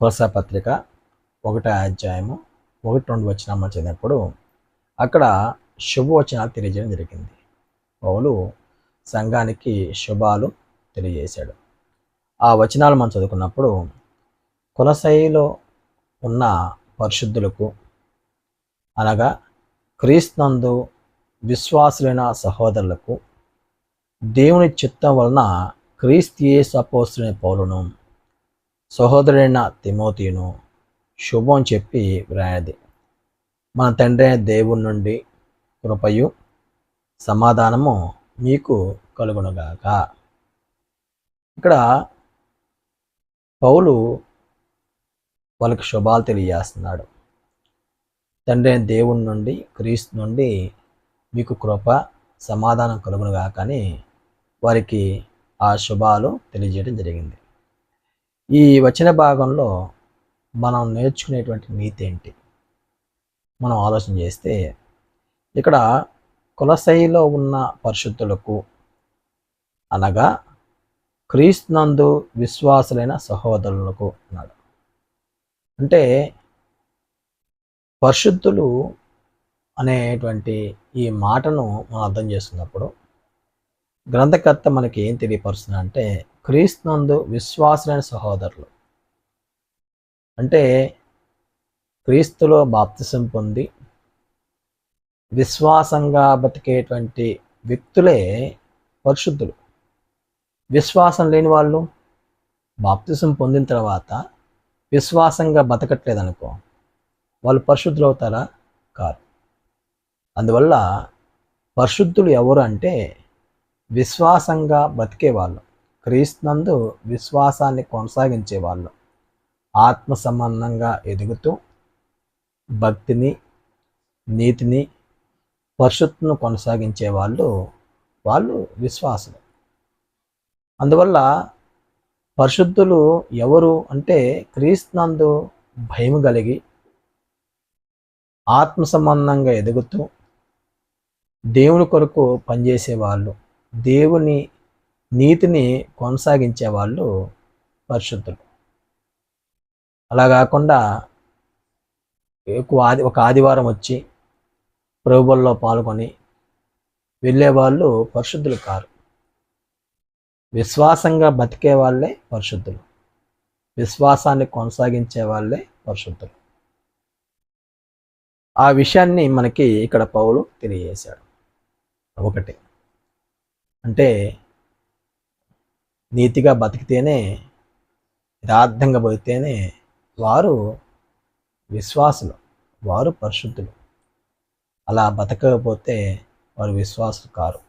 కొలస్స పత్రిక 1వ అధ్యాయము 1-2 వచనాలు చదివినప్పుడు అక్కడ శుభవచనాలు తెలియజేయడం జరిగింది. పౌలు సంఘానికి శుభాలు తెలియజేశాడు. ఆ వచనాలు మనం చదువుకున్నప్పుడు కొలస్సయిలో ఉన్న పరిశుద్ధులకు అనగా క్రీస్తునందు విశ్వాసులైన సహోదరులకు దేవుని చిత్తం వలన క్రీస్తు యేసు అపోస్తలుడైన పౌలును సహోదరుడైన తిమోతిను శుభం చెప్పి వ్రాయది. మన తండ్రి అయిన దేవుని నుండి కృపయు సమాధానము మీకు కలుగునుగాక. ఇక్కడ పౌలు వాళ్ళకి శుభాలు తెలియజేస్తున్నాడు. తండ్రి అయిన దేవుని నుండి క్రీస్తు నుండి మీకు కృప సమాధానం కలుగునుగాక అని వారికి ఆ శుభాలు తెలియజేయడం జరిగింది. ఈ వచన భాగంలో మనం నేర్చుకునేటువంటి నీతి ఏంటి మనం ఆలోచన చేస్తే, ఇక్కడ కొలస్సయిలో ఉన్న పరిశుద్ధులకు అనగా క్రీస్తునందు విశ్వాసులైన సహోదరులకు అన్నాడు. అంటే పరిశుద్ధులు అనేటువంటి ఈ మాటను మనం అర్థం చేసుకున్నప్పుడు గ్రంథకర్త మనకి ఏం తెలియపరుస్తున్నా అంటే క్రీస్తునందు విశ్వాసులైన సహోదరులు అంటే క్రీస్తులో బాప్తిసం పొంది విశ్వాసంగా బతికేటువంటి వ్యక్తులే పరిశుద్ధులు. విశ్వాసం లేని వాళ్ళు బాప్తిసం పొందిన తర్వాత విశ్వాసంగా బతకట్లేదనుకో, వాళ్ళు పరిశుద్ధులు అవుతారా? కాదు. అందువల్ల పరిశుద్ధులు ఎవరు అంటే విశ్వాసంగా బతికేవాళ్ళు, క్రీస్తునందు విశ్వాసాన్ని కొనసాగించేవాళ్ళు, ఆత్మ సంబంధంగా ఎదుగుతూ భక్తిని నీతిని పరిశుద్ధతను కొనసాగించే వాళ్ళు విశ్వాసులు. అందువల్ల పరిశుద్ధులు ఎవరు అంటే క్రీస్తునందు భయం కలిగి ఆత్మ సంబంధంగా ఎదుగుతూ దేవుని కొరకు పనిచేసేవాళ్ళు, దేవుని నీతిని కొనసాగించే వాళ్ళు పరిశుద్ధులు. అలా కాకుండా ఒక ఆదివారం వచ్చి ప్రభువుల్లో పాల్గొని వెళ్ళేవాళ్ళు పరిశుద్ధులు కారు. విశ్వాసంగా బతికే వాళ్ళే పరిశుద్ధులు, విశ్వాసాన్ని కొనసాగించే వాళ్ళే పరిశుద్ధులు. ఆ విషయాన్ని మనకి ఇక్కడ పౌలు తెలియజేశాడు. ఒకటి అంటే నీతిగా బతికితేనే, యథార్థంగా బతికితేనే వారు విశ్వాసులు, వారు పరిశుద్ధులు. అలా బతకకపోతే వారు విశ్వాసులు కారు.